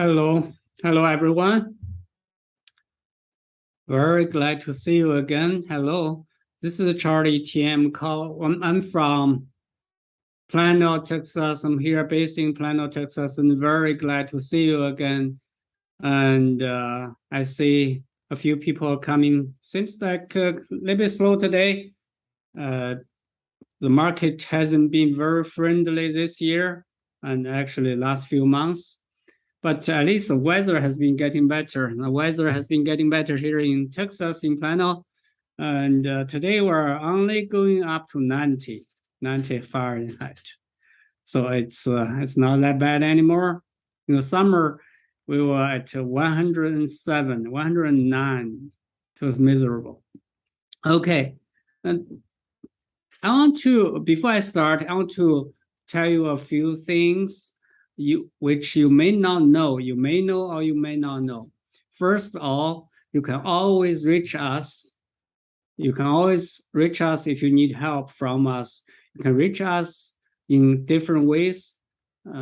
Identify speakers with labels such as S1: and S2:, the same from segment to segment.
S1: Hello, everyone. Very glad to see you again. Hello, this is Charlie Tian. I'm from Plano, Texas. I'm here based in Plano, Texas, and very glad to see you again. And I see a few people coming. Seems like a little bit slow today. The market hasn't been very friendly this year, and actually last few months. But at least the weather has been getting better. The weather has been getting better here in Texas, in Plano. And today we're only going up to 90 Fahrenheit. So it's not that bad anymore. In the summer, we were at 107, 109. It was miserable. Okay. And before I start, I want to tell you a few things which you may not know. You may know or you may not know. First of all, you can always reach us. You can always reach us if you need help from us. You can reach us in different ways.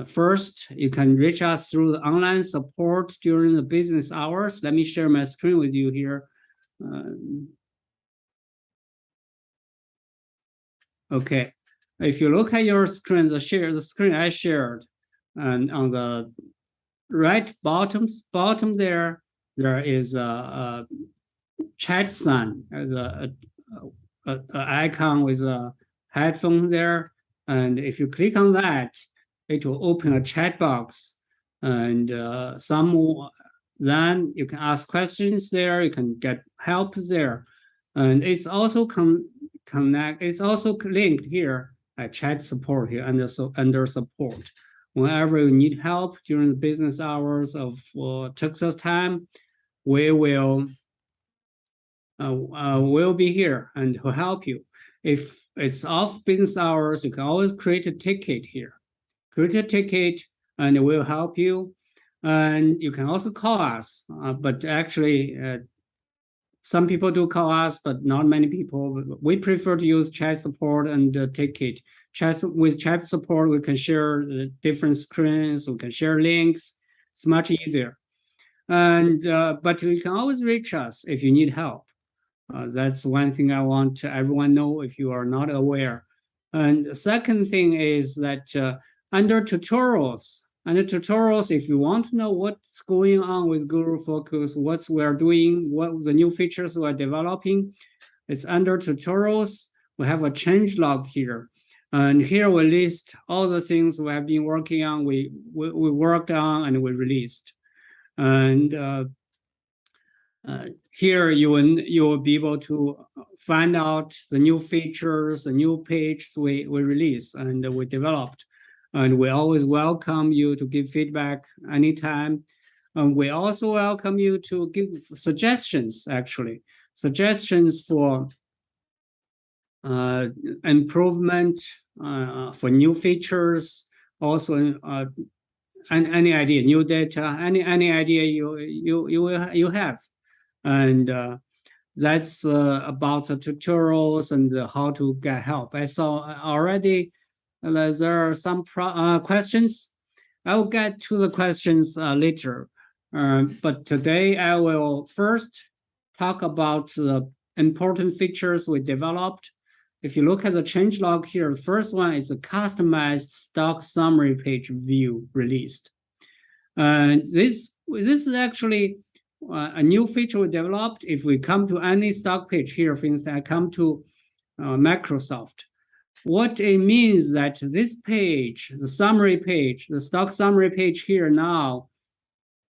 S1: First, you can reach us through the online support during the business hours. Let me share my screen with you here. Okay, if you look at your screen, the screen I shared, and on the right bottom there is a chat sign, as a icon with a headphone there, and if you click on that, it will open a chat box, and then you can ask questions there. You can get help there, and it's also It's also linked here at chat support here under support. Whenever you need help during the business hours of Texas time, we will be here and will help you. If it's off business hours, you can always create a ticket here. Create a ticket and we'll help you. And you can also call us, but actually some people do call us, but not many people. We prefer to use chat support and ticket. With chat support, we can share different screens, we can share links. It's much easier. And but you can always reach us if you need help. That's one thing I want everyone know if you are not aware. And the second thing is that under tutorials, if you want to know what's going on with GuruFocus, what we're doing, what the new features we're developing, it's under tutorials. We have a change log here. And here we list all the things we have been working on, we worked on and we released. And here you will be able to find out the new features, the new pages we release and we developed. And we always welcome you to give feedback anytime. And we also welcome you to give suggestions, actually. Suggestions for improvement, for new features, also any idea, new data, any idea you have. And that's about the tutorials and how to get help. I saw already there are some questions. I'll get to the questions later. But today I will first talk about the important features we developed. If you look at the changelog here, the first one is a customized stock summary page view released. And this is actually a new feature we developed. If we come to any stock page here, for instance, I come to Microsoft. What it means that this page, the summary page, the stock summary page here now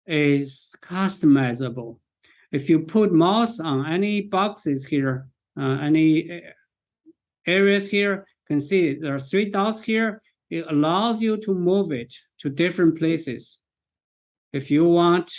S1: is customizable. If you put mouse on any boxes here, any areas here, you can see there are 3 dots here. It allows you to move it to different places. If you want,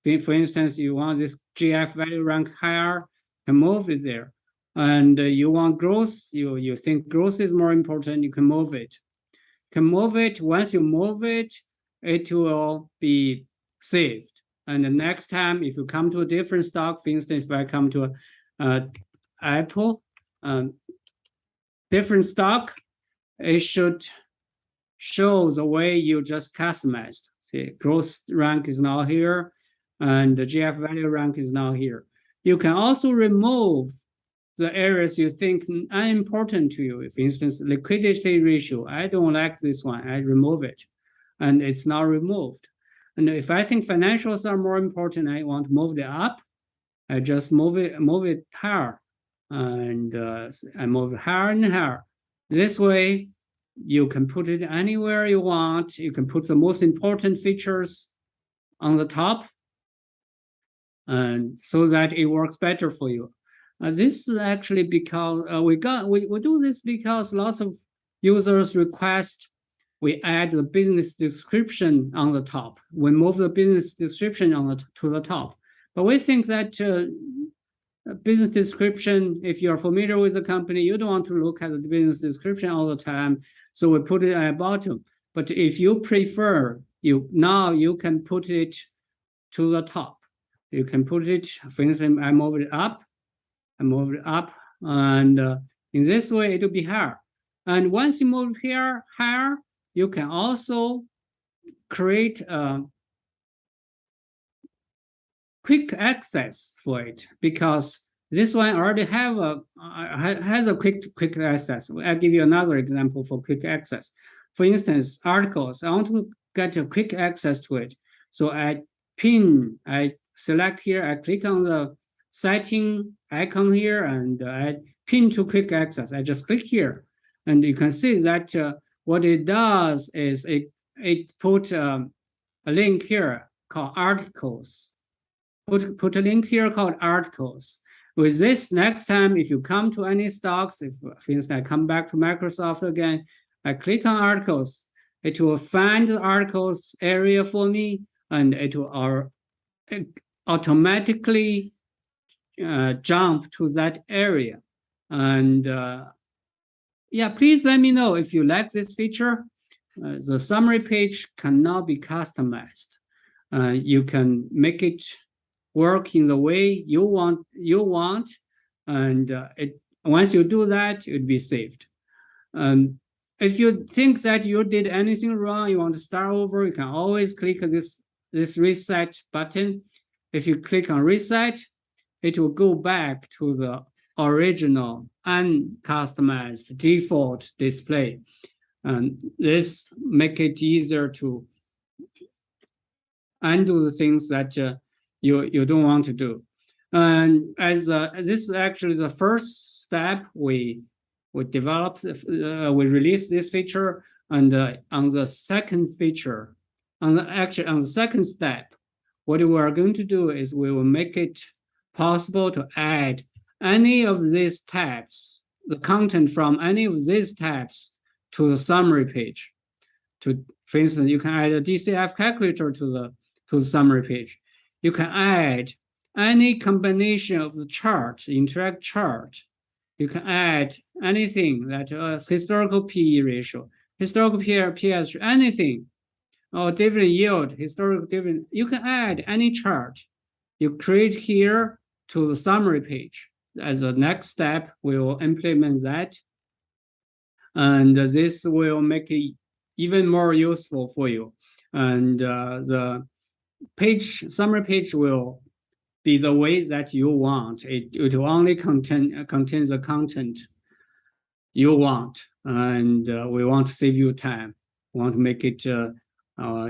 S1: for instance, you want this GF value rank higher, you can move it there. And you want growth, you think growth is more important, you can move it. You can move it. Once you move it, it will be saved. And the next time, if you come to a different stock, for instance, if I come to Apple, different stock, it should show the way you just customized. See, growth rank is now here, and the GF value rank is now here. You can also remove the areas you think are important to you. For instance, liquidity ratio, I don't like this one, I remove it, and it's now removed. And if I think financials are more important, I want to move it up, I just move it higher, and I move it higher and higher. This way, you can put it anywhere you want. You can put the most important features on the top, and so that it works better for you. This is actually because we do this because lots of users request we add the business description on the top. We move the business description to the top. But we think that business description, if you're familiar with the company, you don't want to look at the business description all the time. So we put it at the bottom. But if you prefer, now you can put it to the top. You can put it, for instance, I move it up, and in this way it will be higher. And once you move here higher, you can also create a quick access for it, because this one already has a quick access. I'll give you another example for quick access. For instance, articles, I want to get a quick access to it. So I select here, I click on the setting icon here, and I pin to quick access. I just click here, and you can see that what it does is it put a link here called articles. Put a link here called articles. With this, next time, if you come to any stocks, if for instance, I come back to Microsoft again, I click on articles, it will find the articles area for me, and it will automatically jump to that area. And yeah, please let me know if you like this feature. The summary page cannot be customized. You can make it work in the way you want, and once you do that, it'll be saved. If you think that you did anything wrong, you want to start over, you can always click this reset button. If you click on reset, it will go back to the original uncustomized default display. And this make it easier to undo the things that you don't want to do. And as this is actually the first step we developed, we released this feature, and on the second feature, on the second step, what we are going to do is we will make it possible to add any of these tabs, the content from any of these tabs, to the summary page. For instance, you can add a DCF calculator to the summary page. You can add any combination of the chart, interact chart. You can add anything that historical PE ratio, historical PS, anything, or dividend yield, historical dividend. You can add any chart you create here to the summary page. As a next step, we will implement that. And this will make it even more useful for you. And the summary page will be the way that you want. It will only contain the content you want. And we want to save you time. We want to make it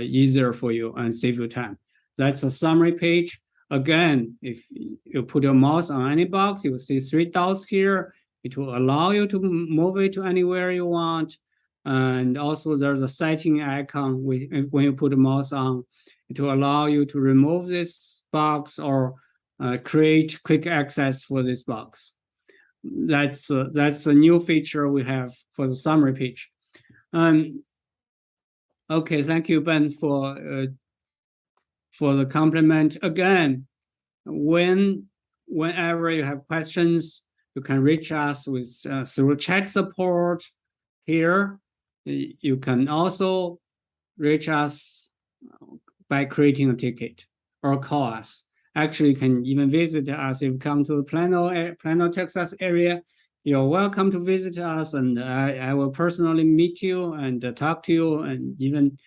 S1: easier for you and save you time. That's a summary page. Again, if you put your mouse on any box, you will see 3 dots here. It will allow you to move it to anywhere you want. And also there's a setting icon when you put a mouse on. It will allow you to remove this box or create quick access for this box. That's a new feature we have for the summary page. Okay, thank you, Ben, for the compliment. Again, whenever you have questions, you can reach us with through chat support here. You can also reach us by creating a ticket or call us. Actually, you can even visit us if you come to the Plano, Texas area. You're welcome to visit us, and I will personally meet you and talk to you, and even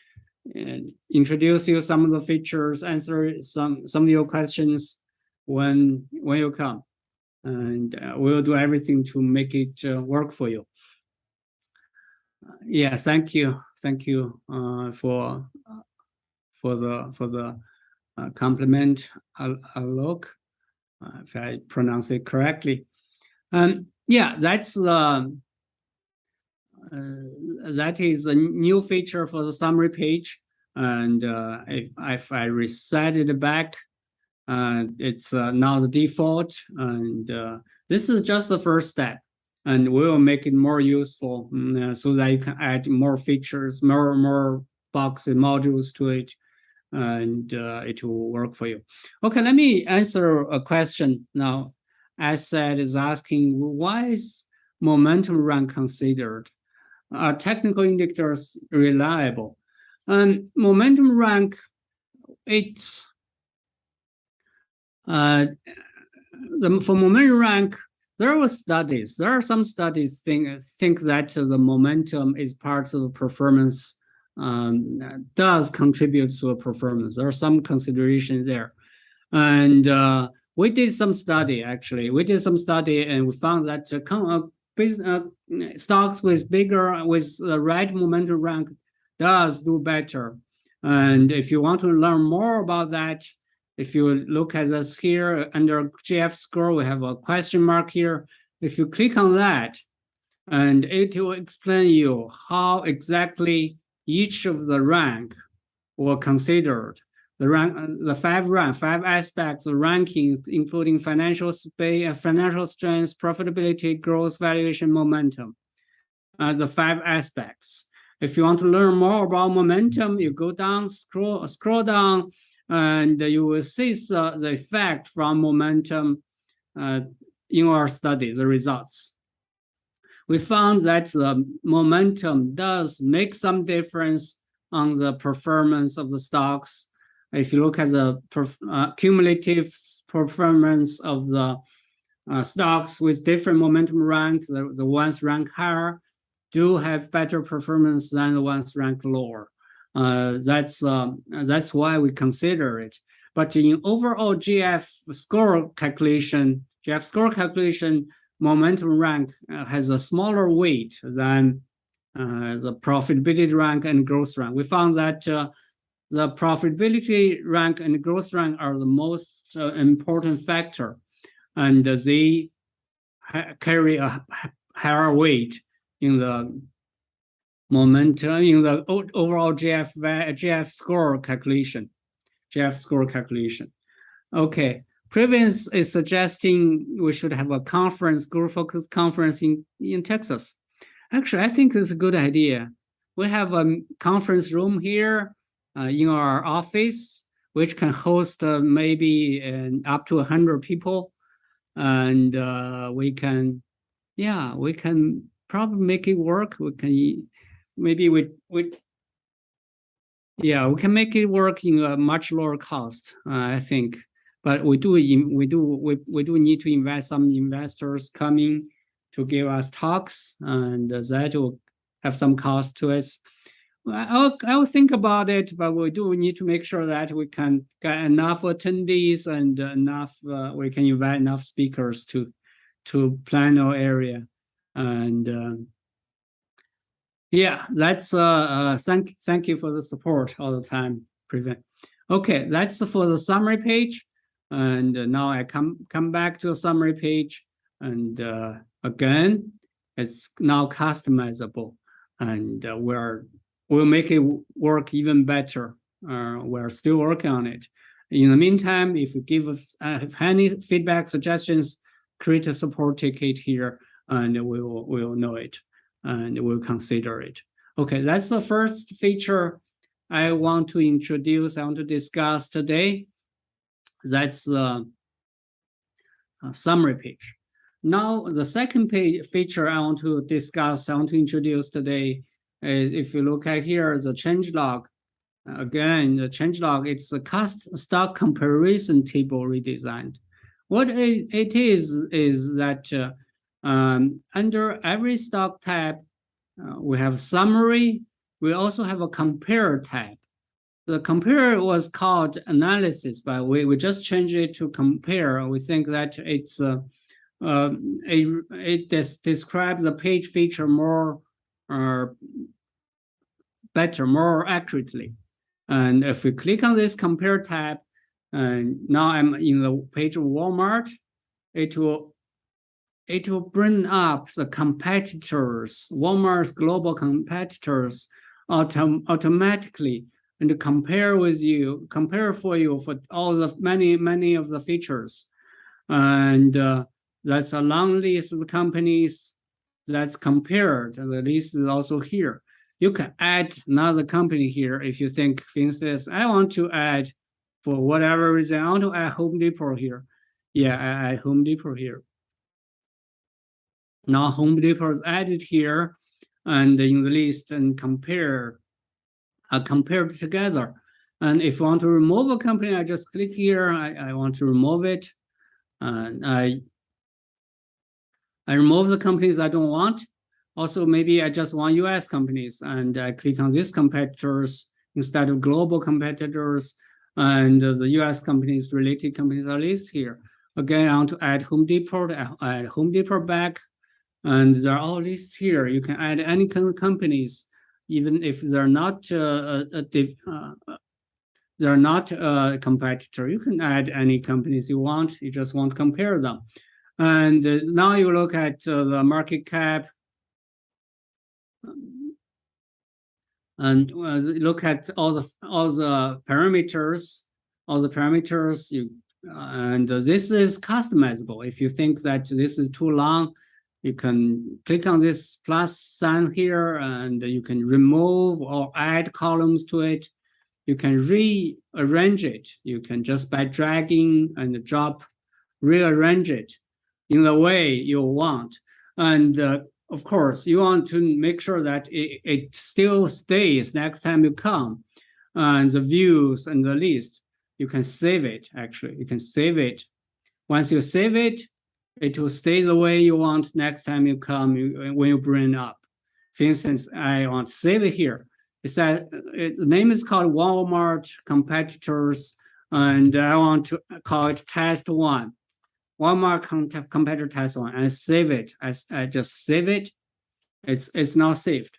S1: introduce you some of the features, answer some of your questions when you come, and we'll do everything to make it work for you. Yeah, thank you for the compliment, Alok, if I pronounce it correctly. Yeah, that's that is a new feature for the summary page. And if I reset it back, it's now the default. And this is just the first step. And we will make it more useful so that you can add more features, more boxes, modules to it, and it will work for you. Okay, let me answer a question now. Asad is asking, why is momentum rank considered? Are technical indicators reliable? Momentum rank, it's for momentum rank, there are some studies think that the momentum is part of the performance, does contribute to the performance. There are some considerations there. And we did some study, actually. We did some study and we found that stocks with the right momentum rank does do better. And if you want to learn more about that, if you look at this here under GF score, we have a question mark here. If you click on that, and it will explain you how exactly each of the rank were considered. The five aspects of ranking, including financial strength, profitability, growth, valuation, momentum. The 5 aspects. If you want to learn more about momentum, you go down, scroll down, and you will see the effect from momentum in our study, the results. We found that the momentum does make some difference on the performance of the stocks. If you look at the cumulative performance of the stocks with different momentum rank, the ones ranked higher do have better performance than the ones ranked lower. That's why we consider it. But in overall GF score calculation, momentum rank has a smaller weight than the profitability rank and growth rank. We found that the profitability rank and growth rank are the most important factor, and they carry a higher weight in the momentum, in the overall GF score calculation. Okay, Previous is suggesting we should have a conference, GuruFocus conference in Texas. Actually, I think it's a good idea. We have a conference room here in our office, which can host maybe up to 100 people. And we can probably make it work. We can make it work in a much lower cost, I think. But we do need to invite some investors coming to give us talks, and that will have some cost to us. I'll think about it, but we do need to make sure that we can get enough attendees and we can invite enough speakers to plan our area. And that's thank you for the support all the time, Prevent. Okay, that's for the summary page. And now I come back to a summary page, and again, it's now customizable, and we'll make it work even better. We're still working on it. In the meantime, if you give us any feedback, suggestions, create a support ticket here, and we'll know it, and we'll consider it. Okay, that's the first feature I want to discuss today. That's the summary page. Now, the second feature I want to introduce today is, if you look at here, the changelog. Again, the changelog, it's a stock comparison table redesigned. What it is that under every stock tab, we have summary. We also have a compare tab. the compare was called analysis, but we just changed it to compare. We think that it describes the page feature more better, more accurately. And if we click on this compare tab, and now I'm in the page of Walmart, it will bring up the competitors, Walmart's global competitors, automatically, and compare for you for all the many of the features. And that's a long list of companies that's compared. The list is also here. You can add another company here if you think, for instance, I want to add, for whatever reason, I want to add Home Depot here. Yeah, I add Home Depot here. Now Home Depot is added here and in the list and compared together. And if I want to remove a company, I just click here. I want to remove it. And I remove the companies I don't want. Also, maybe I just want US companies, and I click on these competitors instead of global competitors, and the US companies, related companies are listed here. Again, I want to add Home Depot, I add Home Depot back, and they're all listed here. You can add any kind of companies, even if they're not a competitor. You can add any companies you want. You just want to compare them. And now you look at the market cap, and look at all the parameters, and this is customizable. If you think that this is too long, you can click on this plus sign here, and you can remove or add columns to it. You can rearrange it. You can just by dragging and drop, rearrange it in the way you want. And of course, you want to make sure that it still stays next time you come. And the views and the list, you can save it, actually. You can save it. Once you save it, it will stay the way you want next time you come when you bring it up. For instance, I want to save it here. The name is called Walmart Competitors, and I want to call it Test 1. Walmart competitor test 1, and save it. I just save it. It's now saved.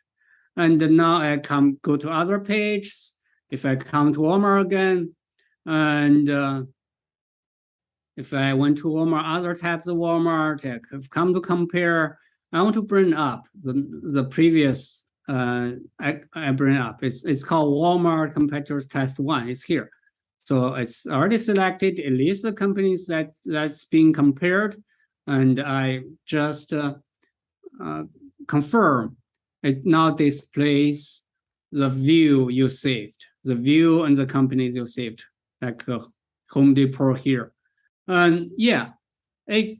S1: And now I go to other pages. If I come to Walmart again, and if I went to Walmart, other tabs of Walmart, I've come to compare. I want to bring up the previous. I bring up. It's called Walmart Competitors Test 1. It's here. So it's already selected. It lists the companies that's being compared, and I just confirm. It now displays the view you saved, the view and the companies you saved, like Home Depot here. And yeah, it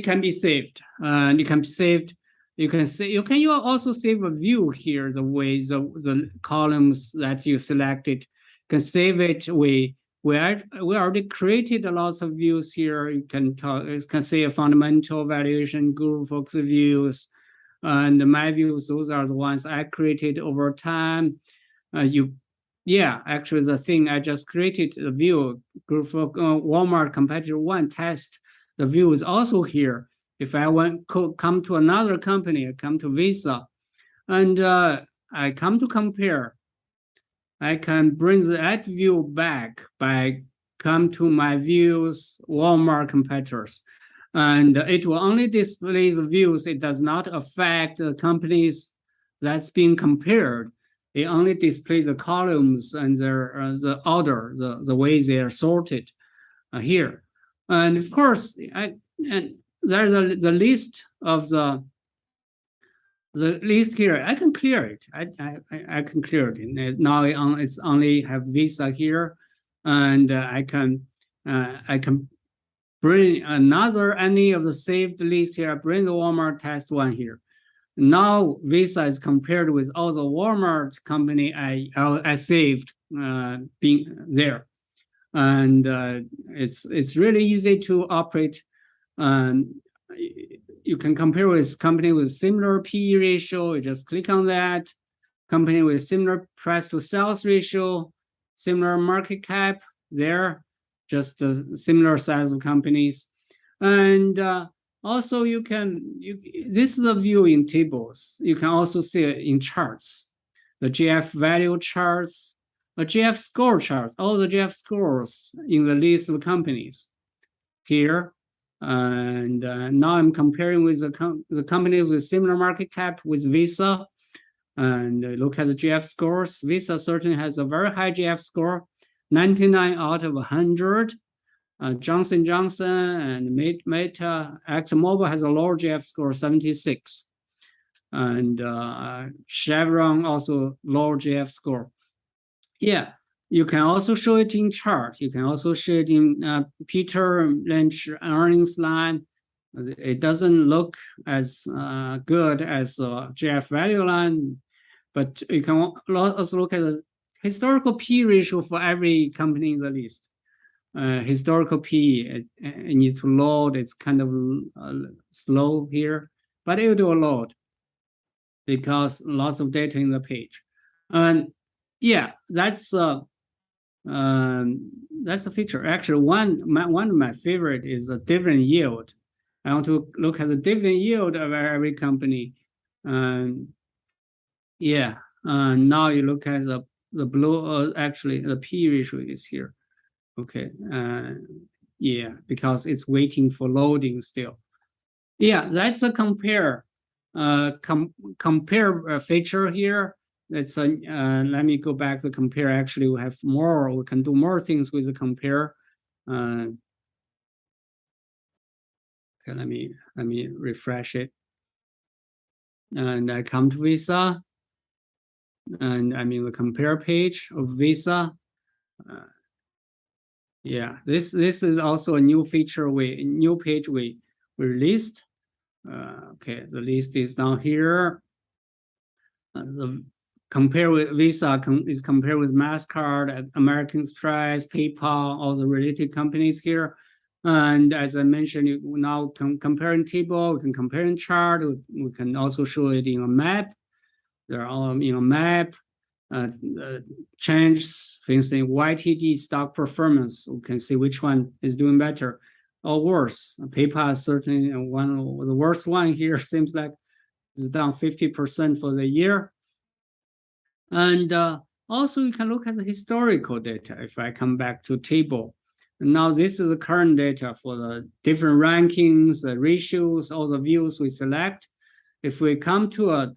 S1: can be saved, and it can be saved. You can also save a view here. The way the columns that you selected. Can save it. We already created lots of views here. You can say a fundamental valuation, GuruFocus views, and my views. Those are the ones I created over time. Actually, the thing I just created, the view, Walmart Competitor 1 test. The view is also here. If I come to another company, I come to Visa, and I come to compare. I can bring that view back by come to my views, Walmart competitors. And it will only display the views. It does not affect the companies that's being compared. It only displays the columns and the order, the way they are sorted here. And of course, there's the list of the list here. I can clear it. I can clear it. Now it's only have Visa here, and I can bring any of the saved list here. Bring the Walmart test 1 here. Now Visa is compared with all the Walmart company I saved being there, and it's really easy to operate. You can compare with company with similar PE ratio. You just click on that, company with similar price to sales ratio, similar market cap, they're just similar size of companies. And also this is a view in tables. You can also see it in charts, the GF value charts, the GF score charts, all the GF scores in the list of companies here. And now I'm comparing with the company with similar market cap with Visa. And look at the GF scores. Visa certainly has a very high GF score, 99 out of 100. Johnson Johnson and Meta, ExxonMobil has a lower GF score, 76. And Chevron also lower GF score. Yeah, you can also show it in chart. You can also show it in Peter Lynch earnings line. It doesn't look as good as GF value line, but you can also look at the historical P ratio for every company in the list. Historical P, it needs to load. It's kind of slow here, but it will load because lots of data in the page. And yeah, that's a feature. Actually, one of my favorite is a dividend yield. I want to look at the dividend yield of every company. Yeah, now you look at the blue. Actually, the P ratio is here. Okay, yeah, because it's waiting for loading still. Yeah, that's a compare feature here. That's a let me go back to compare. Actually, we have more. We can do more things with the compare. Okay, let me refresh it. And I come to Visa, and I'm in the compare page of Visa. Yeah, this is also a new feature new page we released. Okay, the list is down here. The compare with Visa is compared with MasterCard, American Express, PayPal, all the related companies here. And as I mentioned, you now can compare in table, we can compare in chart, we can also show it in a map. They're all in a map. Changes, for instance, YTD stock performance. We can see which one is doing better or worse. PayPal is certainly one of the worst one here. Seems like it's down 50% for the year. And also you can look at the historical data. If I come back to table, and now this is the current data for the different rankings, ratios, all the views we select. If we come to a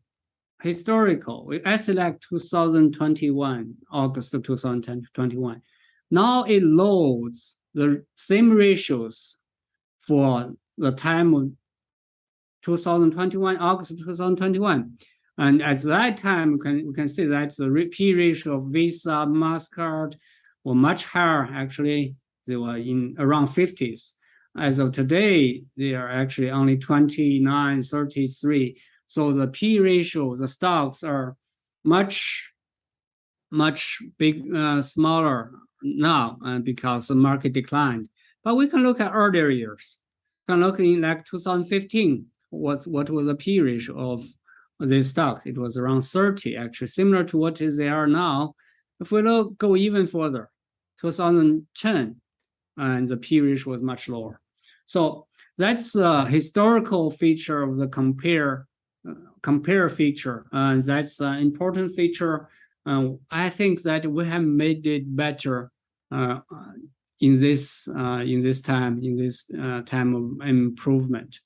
S1: historical, I select 2021, August of 2021. Now it loads the same ratios for the time of 2021, August of 2021. And at that time, we can see that the P ratio of Visa, MasterCard were much higher. Actually, they were in around 50s. As of today, they are actually only 29, 33. So the P ratio, the stocks are much smaller now because the market declined. But we can look at earlier years. We can look in like 2015. What was the P ratio of these stocks? It was around 30, actually, similar to what they are now. If we go even further, 2010, and the P ratio was much lower. So that's a historical feature of the compare feature, and that's an important feature. I think that we have made it better in this time of improvement.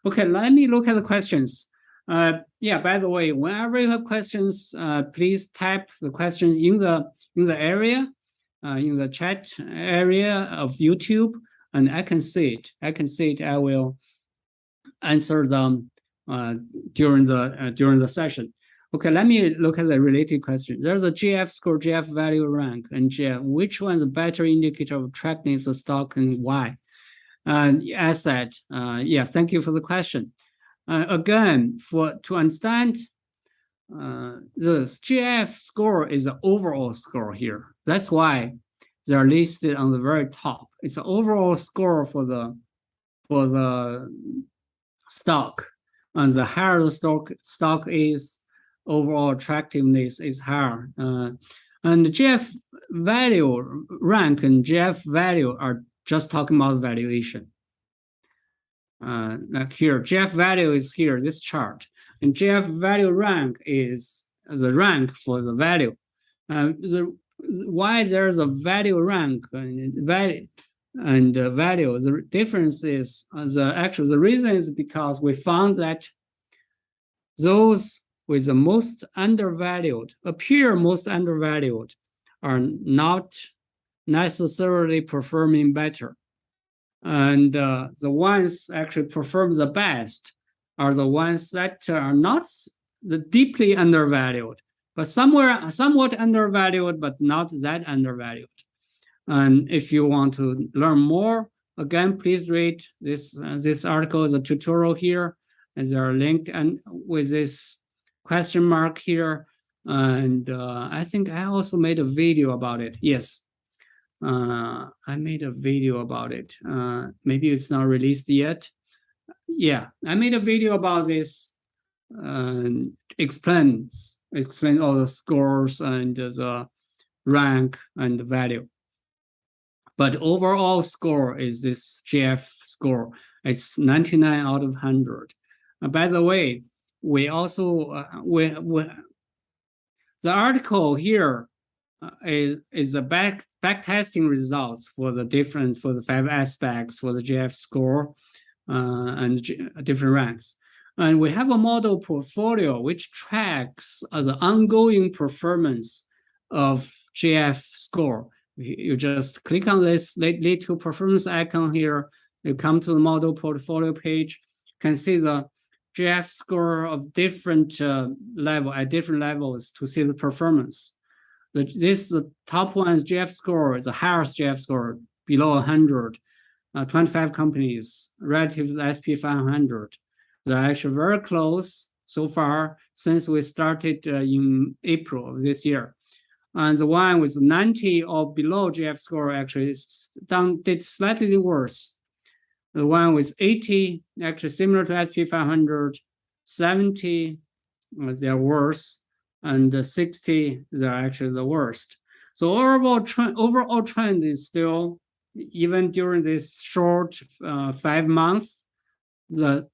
S1: Okay, let me look at the questions. Yeah, by the way, whenever you have questions, please type the questions in the area, in the chat area of YouTube, and I can see it. I will answer them during the session. Okay, let me look at the related question. There's a GF score, GF value rank, and GF. Which one is a better indicator of attractiveness of stock and why? And as said, yeah, thank you for the question. Again, to understand, the GF score is an overall score here. That's why they're listed on the very top. It's an overall score for the stock, and the higher the stock is, overall attractiveness is higher. And GF value rank and GF value are just talking about valuation. Like here, GF value is here, this chart. And GF value rank is the rank for the value. Why there's a value rank and value, the difference is the reason is because we found that those with the most undervalued, appear most undervalued, are not necessarily performing better. And the ones actually perform the best are the ones that are not the deeply undervalued, but somewhat undervalued, but not that undervalued. And if you want to learn more, again, please read this article, the tutorial here, and they are linked and with this question mark here. And I think I also made a video about it. Yes, I made a video about it. Maybe it's not released yet. Yeah, I made a video about this. Explains all the scores and the rank and the value. But overall score is this GF score. It's 99 out of 100. By the way, we also the article here is the back testing results for the difference for the 5 aspects for the GF score and different ranks. And we have a model portfolio which tracks the ongoing performance of GF score. You just click on this little performance icon here. You come to the model portfolio page. You can see the GF score of different level at different levels to see the performance. The top one is GF score, the highest GF score, below 100. 25 companies relative to the SP 500. They're actually very close so far since we started in April of this year. And the one with 90 or below GF score actually did slightly worse. The one with 80, actually similar to SP 500, 70, they're worse, and 60, they're actually the worst. So overall trend is still, even during this short 5 months, the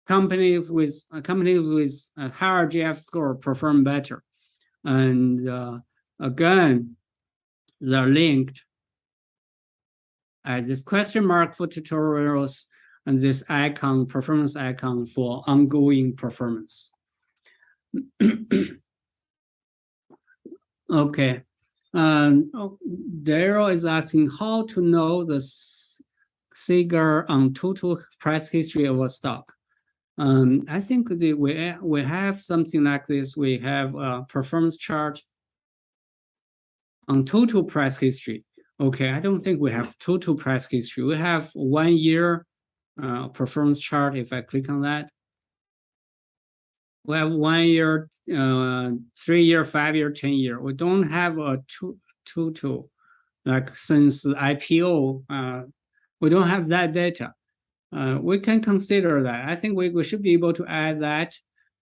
S1: companies with a higher GF score perform better. And again, they're linked as this question mark for tutorials and this icon, performance icon for ongoing performance. Okay. Daryl is asking how to know the CAGR on total price history of a stock. I think we have something like this. We have a performance chart on total price history. Okay, I don't think we have total price history. We have 1 year performance chart. If I click on that, we have 1 year, 3 year, 5 year, 10 year. We don't have a total, like since the IPO, we don't have that data. We can consider that. I think we should be able to add that.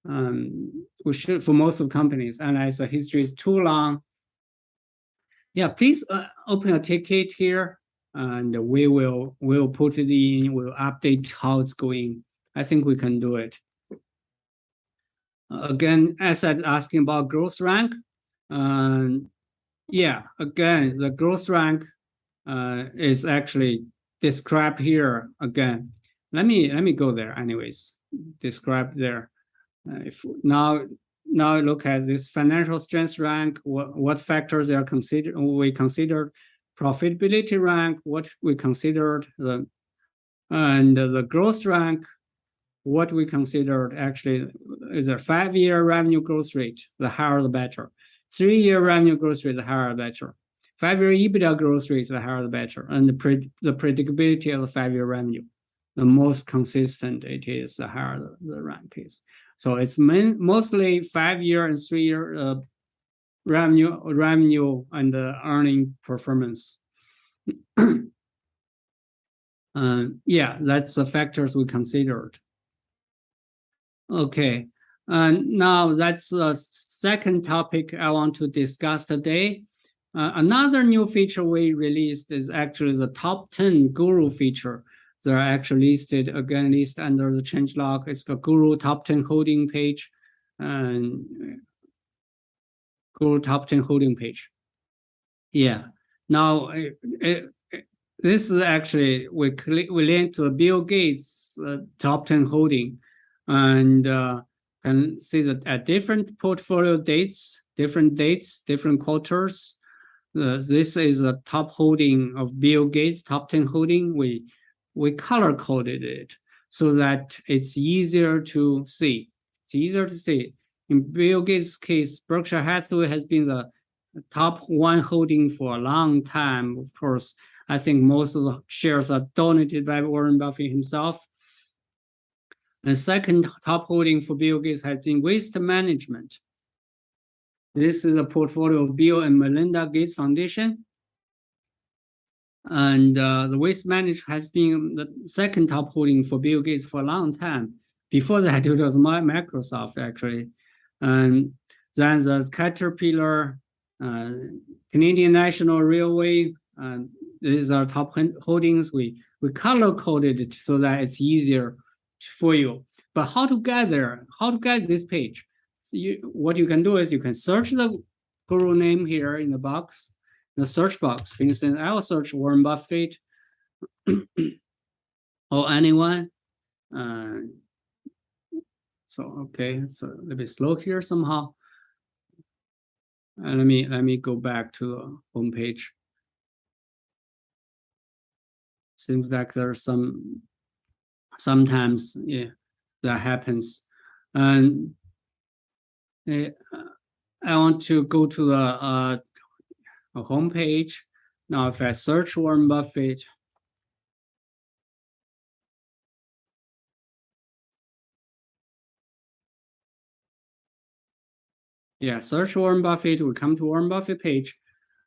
S1: We should for most of companies, unless the history is too long. Yeah, please open a ticket here, and we'll put it in. We'll update how it's going. I think we can do it. Again, as I was asking about growth rank, yeah, again, the growth rank is actually described here again. Let me go there anyways. Describe there. If now look at this financial strength rank. What factors are considered? We considered profitability rank. What we considered and the growth rank. What we considered actually is a 5-year revenue growth rate. The higher the better. 3-year revenue growth rate, the higher the better. 5-year EBITDA growth rate, the higher the better. And the predictability of the 5-year revenue, the most consistent it is, the higher the rank is. So it's mostly 5-year and 3-year revenue and the earning performance. Yeah, that's the factors we considered. Okay, And now that's the second topic I want to discuss today. Another new feature we released is actually the top 10 Guru feature. They're actually listed under the changelog. It's the Guru top 10 holding page and Guru top 10 holding page. Yeah. Now, this is actually, we link to Bill Gates' top 10 holding, and can see that at different portfolio dates, different quarters, this is a top holding of Bill Gates, top 10 holding. We color coded it so that it's easier to see. It's easier to see. In Bill Gates' case, Berkshire Hathaway has been the top one holding for a long time. Of course, I think most of the shares are donated by Warren Buffett himself. The second top holding for Bill Gates has been waste management. This is a portfolio of Bill and Melinda Gates Foundation. And the waste management has been the second top holding for Bill Gates for a long time. Before that, it was Microsoft, actually. And then the Caterpillar, Canadian National Railway, these are top holdings. We color coded it so that it's easier for you. But how to get there? How to get this page? So what you can do is you can search the Guru name here in the box, the search box. For instance, I will search Warren Buffett or anyone. So okay, it's a little bit slow here somehow. Let me go back to the home page. Seems like there's sometimes that happens, and I want to go to the home page. Now, if I search Warren Buffett, search Warren Buffett, we come to Warren Buffett page.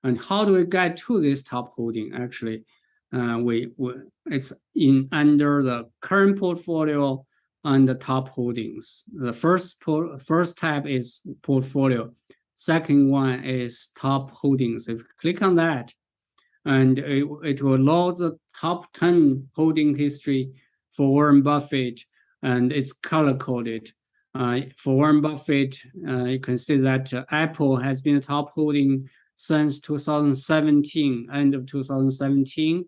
S1: And how do we get to this top holding? Actually, it's under the current portfolio and the top holdings. The first tab is portfolio. Second one is top holdings. If you click on that, and it will load the top 10 holding history for Warren Buffett, and it's color coded. For Warren Buffett, you can see that Apple has been a top holding since 2017, end of 2017.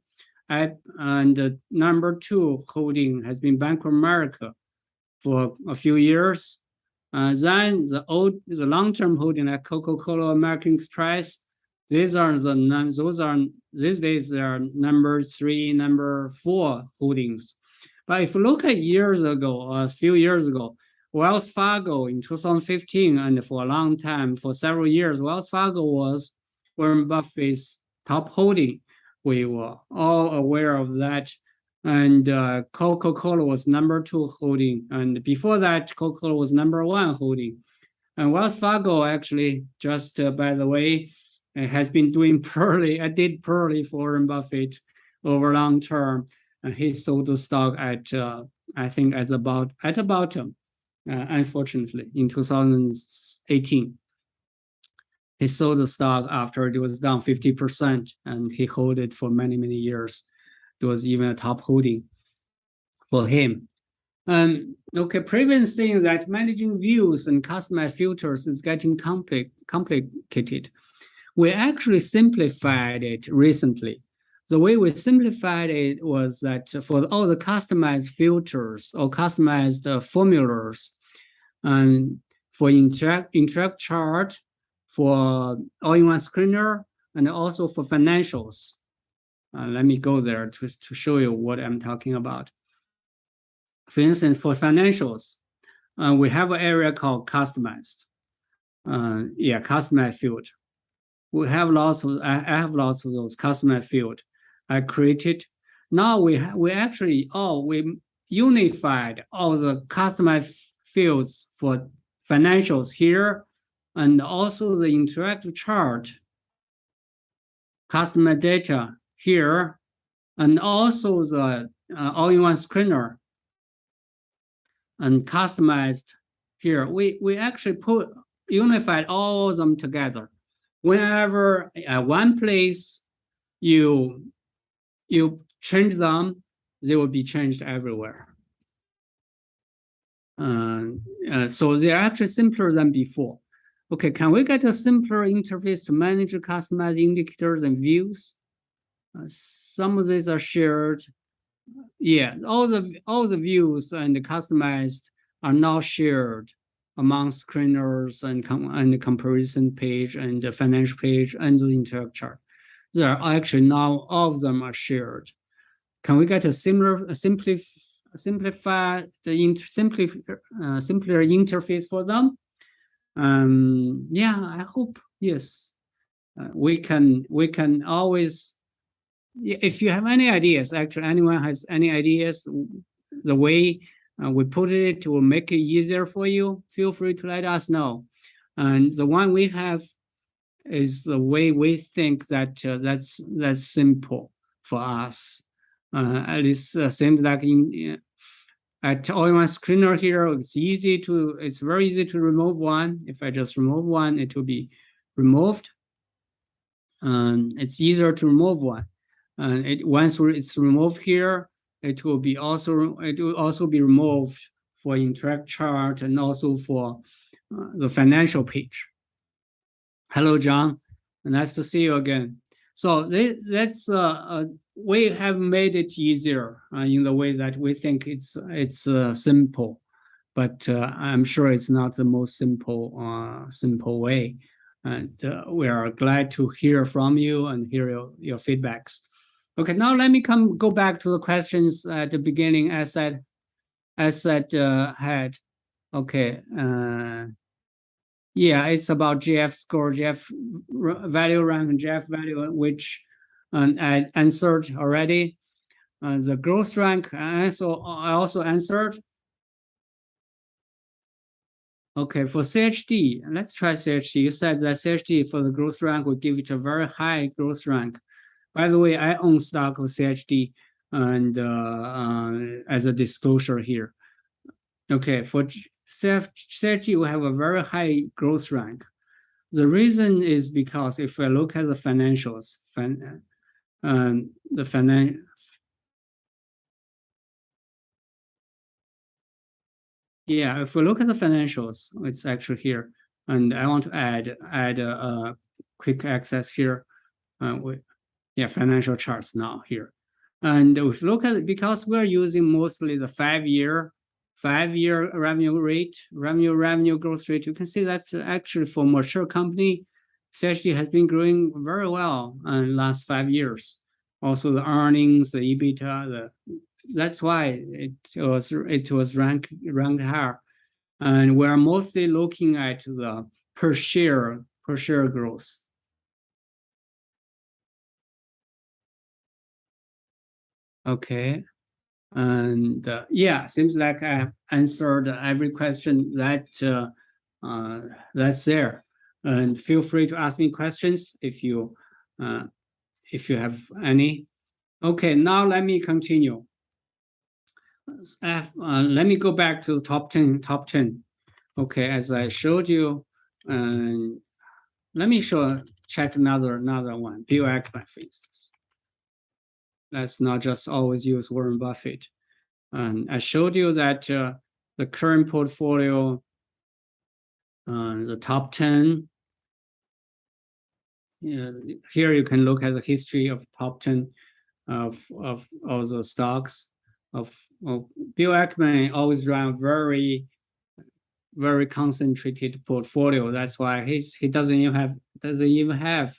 S1: And number 2 holding has been Bank of America for a few years. Then the long-term holding like Coca-Cola, American Express, these days they are number 3, number 4 holdings. But if you look at years ago, a few years ago, Wells Fargo in 2015, and for a long time, for several years, Wells Fargo was Warren Buffett's top holding. We were all aware of that. And Coca-Cola was number 2 holding. And before that, Coca-Cola was number 1 holding. And Wells Fargo actually, just by the way, has been doing poorly. I did poorly for Warren Buffett over long term. And he sold the stock at, I think, at the bottom, unfortunately, in 2018. He sold the stock after it was down 50%, and he held it for many, many years. It was even a top holding for him. Okay, previous thing that managing views and customized filters is getting complicated. We actually simplified it recently. The way we simplified it was that for all the customized filters or customized formulas, and for interact chart, for all-in-one screener, and also for financials. Let me go there to show you what I'm talking about. For instance, for financials, we have an area called customized. Customized field. I have lots of those customized field I created. Now we unified all the customized fields for financials here, and also the interactive chart, customer data here, and also the all-in-one screener and customized here, we actually unified all of them together. Whenever at one place you change them, they will be changed everywhere. So they're actually simpler than before. Okay, can we get a simpler interface to manage customized indicators and views? Some of these are shared. Yeah, all the views and the customized are now shared among screeners and the comparison page and the financial page and the interact chart. There are actually now all of them are shared. Can we get a simpler simpler interface for them? Yeah, I hope yes. We can always. If you have any ideas, actually anyone has any ideas, the way we put it will make it easier for you, feel free to let us know. And the one we have is the way we think that that's simple for us. At least seems like at all-in-one screener here, it's very easy to remove one. If I just remove one, it will be removed. And it's easier to remove one. And once it's removed here, it will also be removed for interact chart and also for the financial page. Hello, John. Nice to see you again. So that's we have made it easier in the way that we think it's simple, but I'm sure it's not the most simple way. And we are glad to hear from you and hear your feedbacks. Okay, now let me go back to the questions at the beginning as I had. Okay. Yeah, it's about GF score, GF value rank, and GF value, which I answered already. The growth rank, I also answered. Okay, for CHD, let's try CHD. You said that CHD for the growth rank would give it a very high growth rank. By the way, I own stock of CHD, and as a disclosure here. Okay, for CHD, we have a very high growth rank. The reason is because if I look at the financials, yeah, if we look at the financials, it's actually here, and I want to add a quick access here. Yeah, financial charts now here, and if you look at it, because we're using mostly the 5-year revenue growth rate, you can see that actually for mature company, CHD has been growing very well in the last 5 years. Also the earnings, the EBITDA, that's why it was ranked higher. And we're mostly looking at the per share growth. Okay. And yeah, seems like I have answered every question that's there. And feel free to ask me questions if you have any. Okay, now let me continue. Let me go back to the top 10. Okay, as I showed you, and let me check another one. Bill Ackman, for instance. Let's not just always use Warren Buffett. And I showed you that the current portfolio, the top 10. Here you can look at the history of top 10 of all the stocks of Bill Ackman. Always ran very concentrated portfolio. That's why he doesn't even have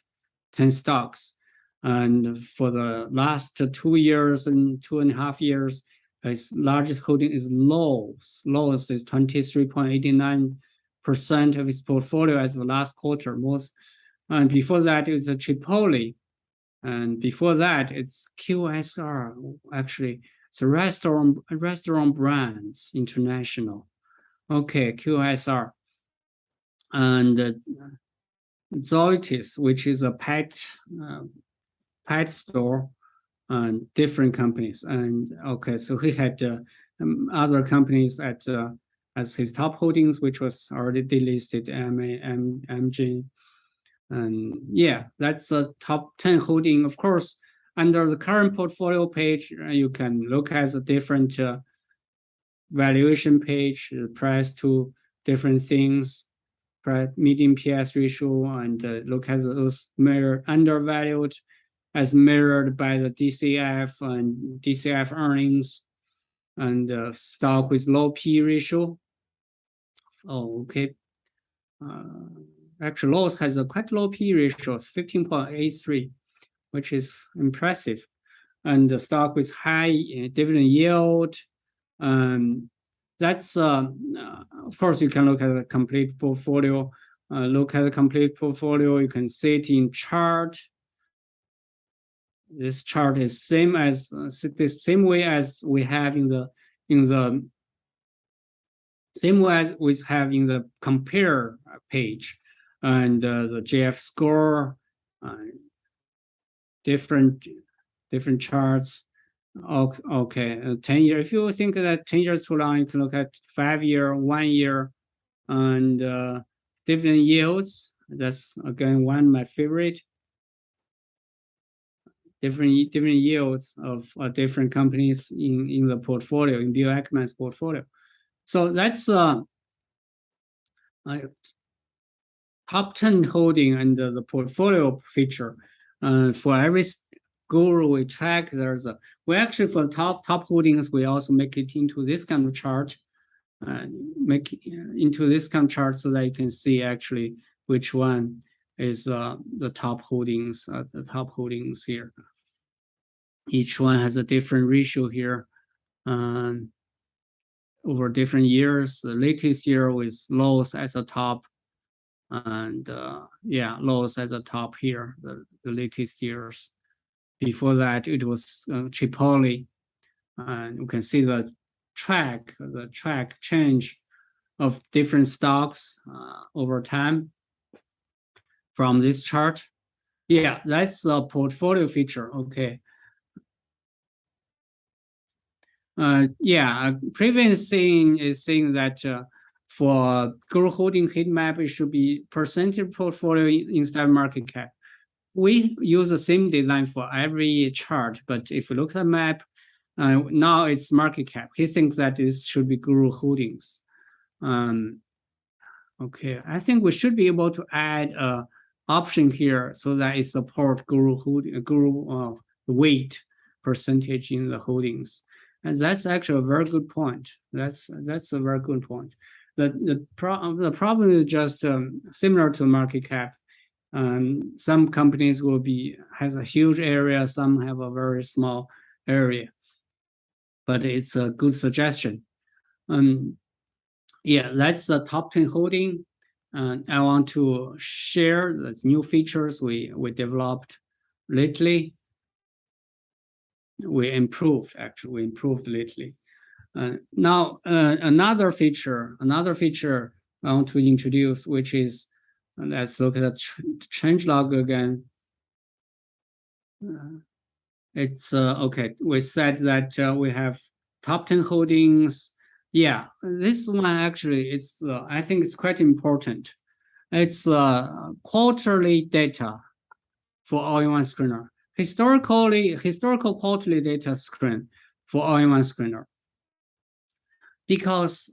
S1: 10 stocks. And for the last 2 years and 2.5 years, his largest holding is Lowe's. Lowe's is 23.89% of his portfolio as of last quarter. And before that, it's a Chipotle. And before that, it's QSR. Actually, it's a restaurant brands international. Okay, QSR. And Zoetis, which is a pet store, and different companies. And okay, so he had other companies at as his top holdings, which was already delisted, MG. And yeah, that's a top 10 holding. Of course, under the current portfolio page, you can look at the different valuation page, price to different things, median PS ratio, and look at those undervalued as mirrored by the DCF and DCF earnings, and stock with low P ratio. Oh, okay. Actually, Lowe's has a quite low P ratio, 15.83, which is impressive. And the stock with high dividend yield. That's, of course, you can look at the complete portfolio. Look at the complete portfolio. You can see it in chart. This chart is same as the same way as we have in the same way as we have in the compare page, and the JF score, different charts. Okay, 10 year. If you think that 10 years too long, you can look at 5 year, 1 year, and dividend yields. That's again one of my favorite. Different yields of different companies in the portfolio, in Bill Ackman's portfolio. So that's top 10 holding and the portfolio feature. For every guru we track, we actually, for the top holdings, we also make it into this kind of chart, so that you can see actually which one is the top holdings, here. Each one has a different ratio here over different years. The latest year with Lowe's as a top, and yeah, Lowe's as a top here, the latest years. Before that, it was Chipotle, and you can see the track change of different stocks over time from this chart. Yeah, that's a portfolio feature. Okay. Yeah, previous thing is saying that for Guru Holding heat map, it should be percentage portfolio instead of market cap. We use the same design for every chart, but if you look at the map, now it's market cap. He thinks that this should be Guru Holdings. Okay, I think we should be able to add an option here so that it supports Guru weight percentage in the holdings. And that's actually a very good point. That's a very good point. The problem is just similar to market cap. Some companies has a huge area, some have a very small area. But it's a good suggestion. Yeah, that's the top 10 holding. I want to share the new features we developed lately. We improved lately. Now another feature I want to introduce, which is, let's look at the changelog again. It's okay. We said that we have top 10 holdings. Yeah, this one actually, it's I think it's quite important. It's quarterly data for all-in-one screener. Historical quarterly data screen for all-in-one screener. Because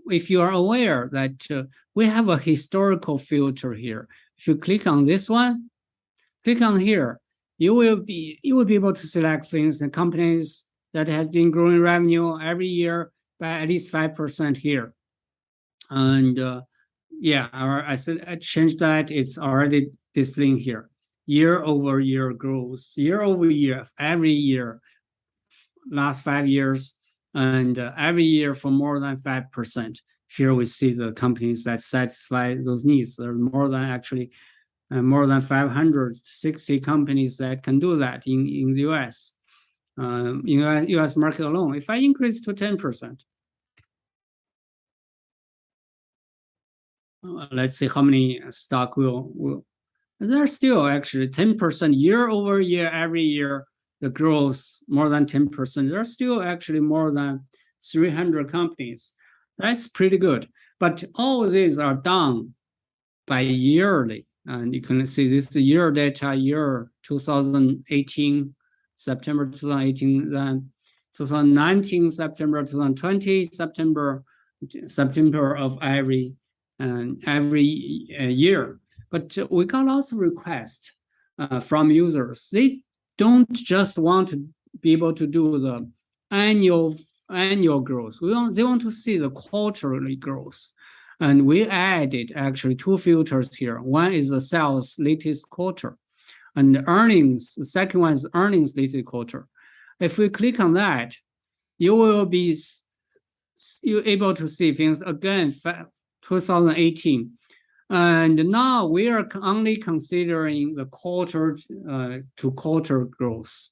S1: if you are aware that we have a historical filter here, if you click on this one, click on here, you will be able to select things and companies that has been growing revenue every year by at least 5% here. And yeah, I changed that. It's already displaying here. Year-over-year growth, year-over-year, every year, last 5 years, and every year for more than 5%. Here we see the companies that satisfy those needs. There are more than 560 companies that can do that in the US. In US market alone, if I increase to 10%, let's see how many stock will. There's still actually 10% year-over-year, every year, the growth more than 10%. There's still actually more than 300 companies. That's pretty good. But all these are done by yearly. And you can see this year data, year 2018, September 2018, then 2019, September 2020, September of every year. But we got lots of requests from users. They don't just want to be able to do the annual growth. They want to see the quarterly growth. And we added actually two filters here. One is the sales latest quarter, and the earnings. The second one is earnings latest quarter. If we click on that, you will be able to see things again, 2018. And now we are only considering the quarter to quarter growth.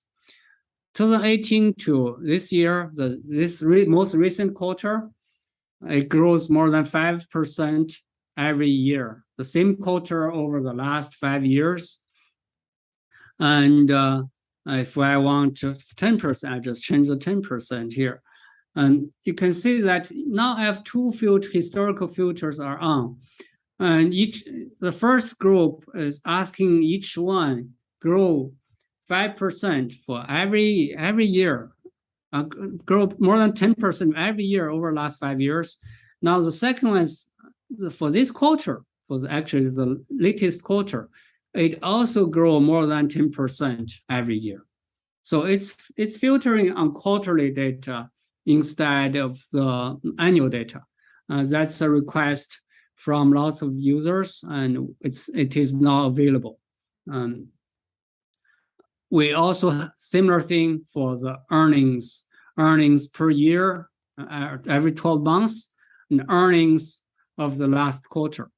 S1: 2018 to this year, this most recent quarter, it grows more than 5% every year. The same quarter over the last 5 years. And if I want 10%, I just change the 10% here. And you can see that now I have two historical filters are on. And the first group is asking each one grow 5% for every year, grow more than 10% every year over the last 5 years. Now the second one is for this quarter, actually the latest quarter, it also grow more than 10% every year. So it's filtering on quarterly data instead of the annual data. That's a request from lots of users, and it is now available. We also have similar thing for the earnings per year, every 12 months, and earnings of the last quarter.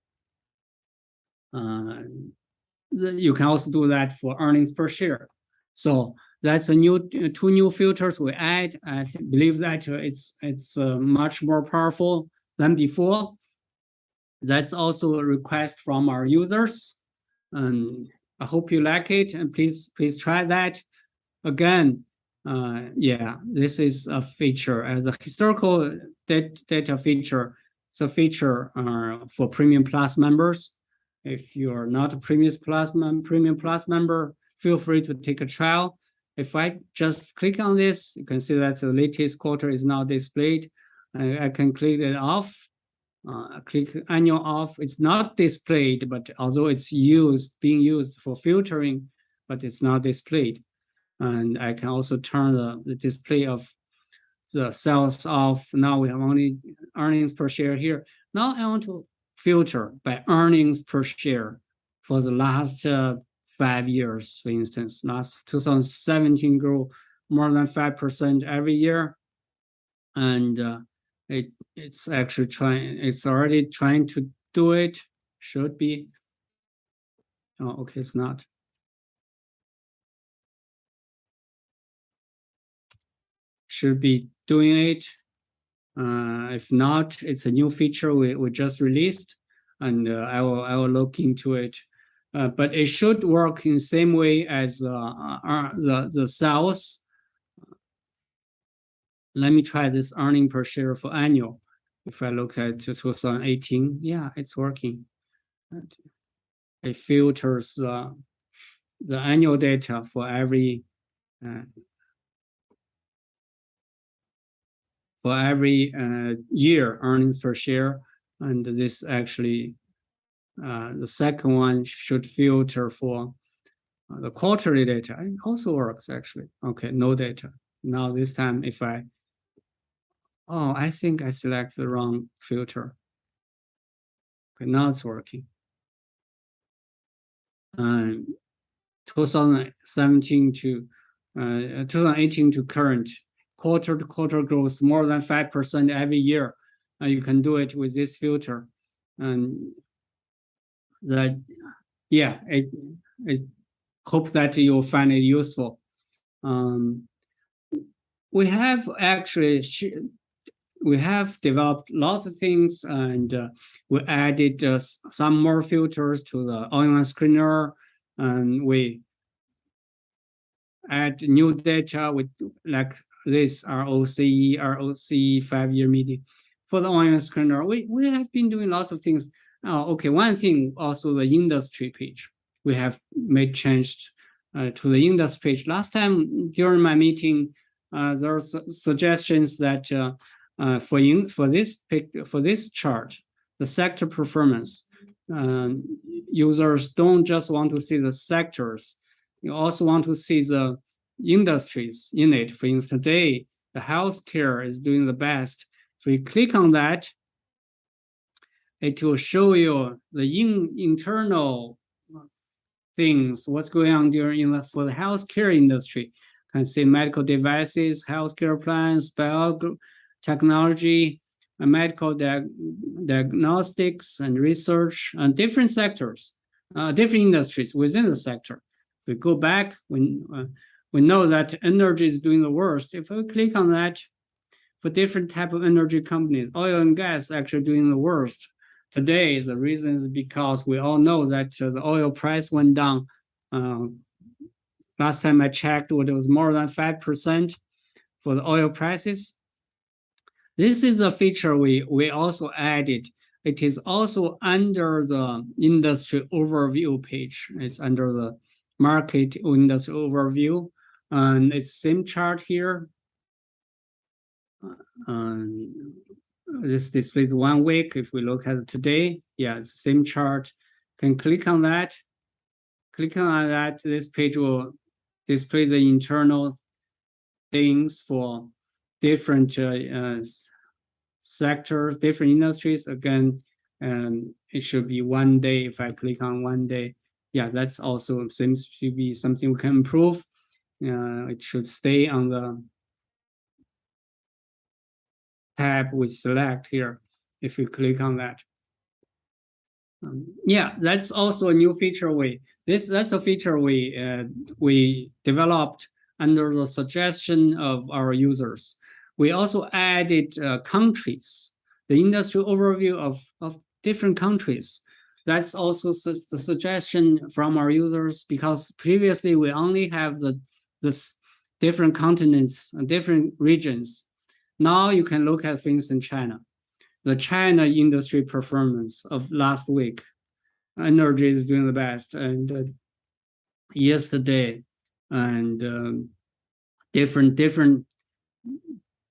S1: You can also do that for earnings per share. So that's two new filters we add. I believe that it's much more powerful than before. That's also a request from our users, and I hope you like it. And please try that. Again, yeah, this is a feature as a historical data feature. It's a feature for Premium Plus members. If you're not a Premium Plus member, feel free to take a trial. If I just click on this, you can see that the latest quarter is now displayed. I can click it off. Click annual off. It's not displayed, but although it's being used for filtering, but it's not displayed. And I can also turn the display of the sales off. Now we have only earnings per share here. Now I want to filter by earnings per share for the last 5 years, for instance. Last 2017 grew more than 5% every year. And it's already trying to do it. Should be. Oh, okay, it's not. Should be doing it. If not, it's a new feature we just released, and I will look into it. But it should work in the same way as the sales. Let me try this earning per share for annual. If I look at 2018, yeah, it's working. It filters the annual data for every year earnings per share, and this actually the second one should filter for the quarterly data. It also works actually. Okay, no data. Now this time if I think I select the wrong filter. Okay, now it's working. 2017 to 2018 to current, quarter to quarter growth more than 5% every year. You can do it with this filter, and that, yeah, I hope that you'll find it useful. We have actually developed lots of things, and we added some more filters to the all-in-one screener, and we add new data with like this ROCE 5-year median, for the onion screener, we have been doing lots of things. Okay, one thing also the industry page. We have made change to the industry page. Last time during my meeting, there are suggestions that for this chart, the sector performance, users don't just want to see the sectors. You also want to see the industries in it. For instance, today, the healthcare is doing the best. If we click on that, it will show you the internal things, what's going on for the healthcare industry. You can see medical devices, healthcare plans, biotechnology, medical diagnostics and research, and different sectors, different industries within the sector. If we go back, we know that energy is doing the worst. If we click on that, for different type of energy companies, oil and gas actually doing the worst. Today, the reason is because we all know that the oil price went down. Last time I checked, it was more than 5% for the oil prices. This is a feature we also added. It is also under the industry overview page. It's under the market industry overview, and it's same chart here. This displays 1 week. If we look at it today, yeah, it's the same chart. Can click on that. Clicking on that, this page will display the internal things for different sectors, different industries. Again, it should be 1 day. If I click on 1 day, yeah, that's also seems to be something we can improve. It should stay on the tab we select here. If you click on that, yeah, that's also a new feature. That's a feature we developed under the suggestion of our users. We also added countries, the industry overview of different countries. That's also the suggestion from our users, because previously we only have this different continents and different regions. Now you can look at things in China. The China industry performance of last week, energy is doing the best, and yesterday, and different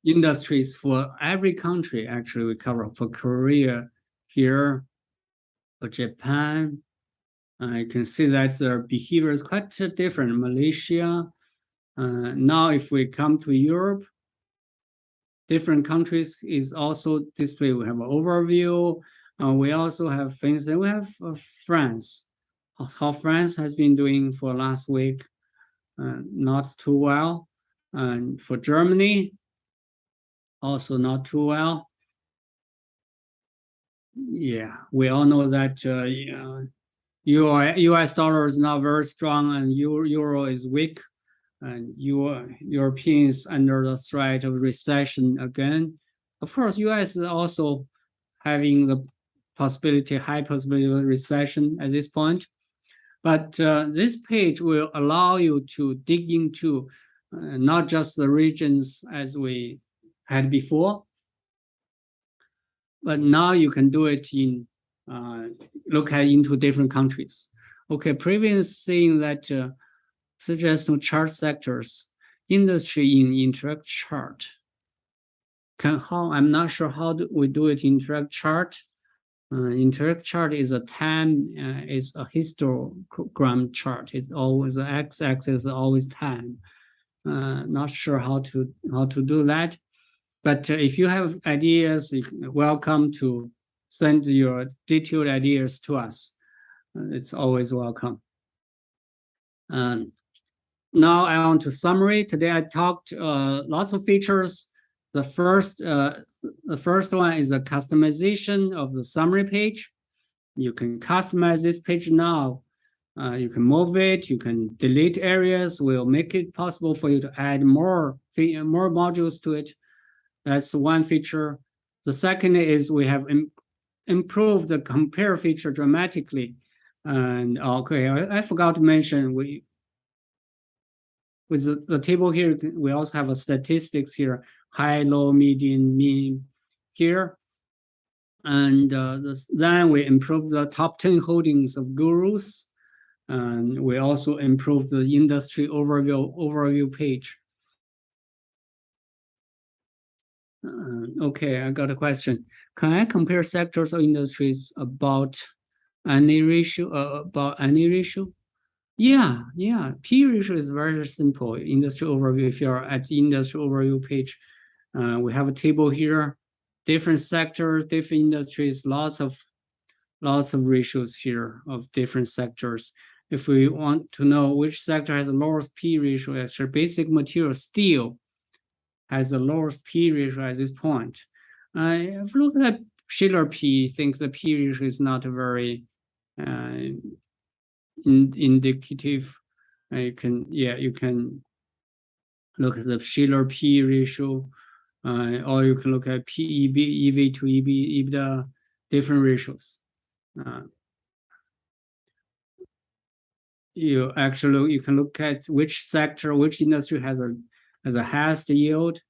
S1: industries for every country. Actually, we cover for Korea here, for Japan. You can see that their behavior is quite different. Malaysia. Now, if we come to Europe, different countries is also displayed. We have an overview. We also have things that we have France. How France has been doing for last week, not too well. And for Germany, also not too well. Yeah, we all know that US dollar is not very strong and euro is weak. And Europeans under the threat of recession again. Of course, US is also having the high possibility of recession at this point. But this page will allow you to dig into not just the regions as we had before, but now you can do it in look at into different countries. Okay, previous thing that suggest to chart sectors, industry in interact chart. I'm not sure how we do it in interact chart. Interact chart is a time, is a histogram chart. It's always the x-axis is always time. Not sure how to do that. But if you have ideas, you're welcome to send your detailed ideas to us. It's always welcome. Now I want to summary. Today I talked lots of features. The first one is a customization of the summary page. You can customize this page now. You can move it. You can delete areas. We'll make it possible for you to add more modules to it. That's one feature. The second is we have improved the compare feature dramatically. And okay, I forgot to mention with the table here, we also have a statistics here, high, low, median, mean here. And then we improve the top 10 holdings of gurus. And we also improve the industry overview page. Okay, I got a question. Can I compare sectors or industries about any ratio? Yeah. P ratio is very simple. Industry overview. If you're at the industry overview page, we have a table here, different sectors, different industries, lots of ratios here of different sectors. If we want to know which sector has the lowest P ratio, actually basic material steel has the lowest P ratio at this point. If you look at Schiller P, I think the P ratio is not very indicative. You can look at the Schiller P ratio, or you can look at PEB, EV to EBITDA, different ratios. You can look at which sector, which industry has a highest yield.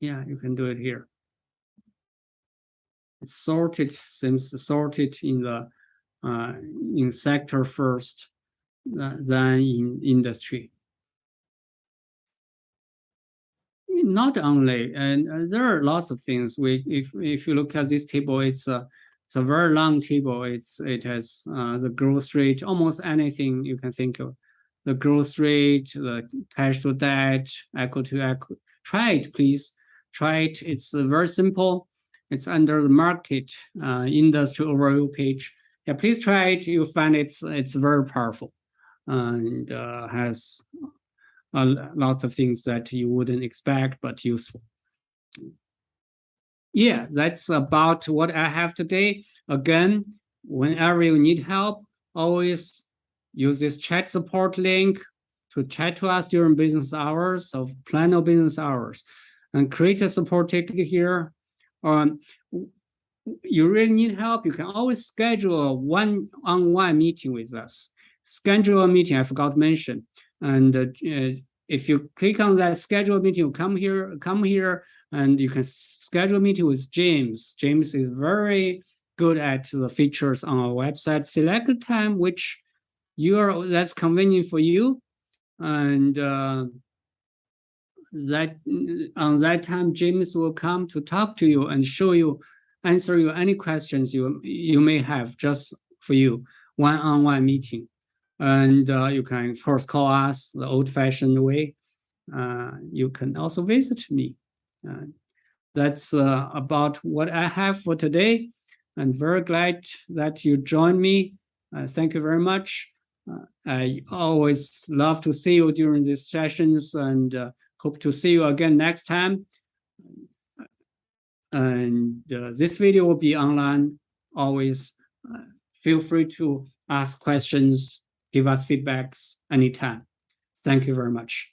S1: Yeah, you can do it here. It's sorted, seems sorted in the in sector first, than in industry. Not only, and there are lots of things. If you look at this table, it's a very long table. It has the growth rate, almost anything you can think of. The growth rate, the cash to debt, equity to equity. Try it, please. Try it. It's very simple. It's under the market industry overview page. Yeah, please try it. You'll find it's very powerful and has lots of things that you wouldn't expect, but useful. Yeah, that's about what I have today. Again, whenever you need help, always use this chat support link to chat to us during business hours of Plano business hours, and create a support ticket here. You really need help, you can always schedule a one-on-one meeting with us. Schedule a meeting, I forgot to mention. And if you click on that schedule meeting, come here, and you can schedule a meeting with James. James is very good at the features on our website. Select a time which that's convenient for you, and that on that time, James will come to talk to you and answer you any questions you may have, just for you, one-on-one meeting. And you can, of course, call us the old-fashioned way. You can also visit me. That's about what I have for today. I'm very glad that you joined me. Thank you very much. I always love to see you during these sessions, and hope to see you again next time. And this video will be online always. Feel free to ask questions, give us feedbacks anytime. Thank you very much.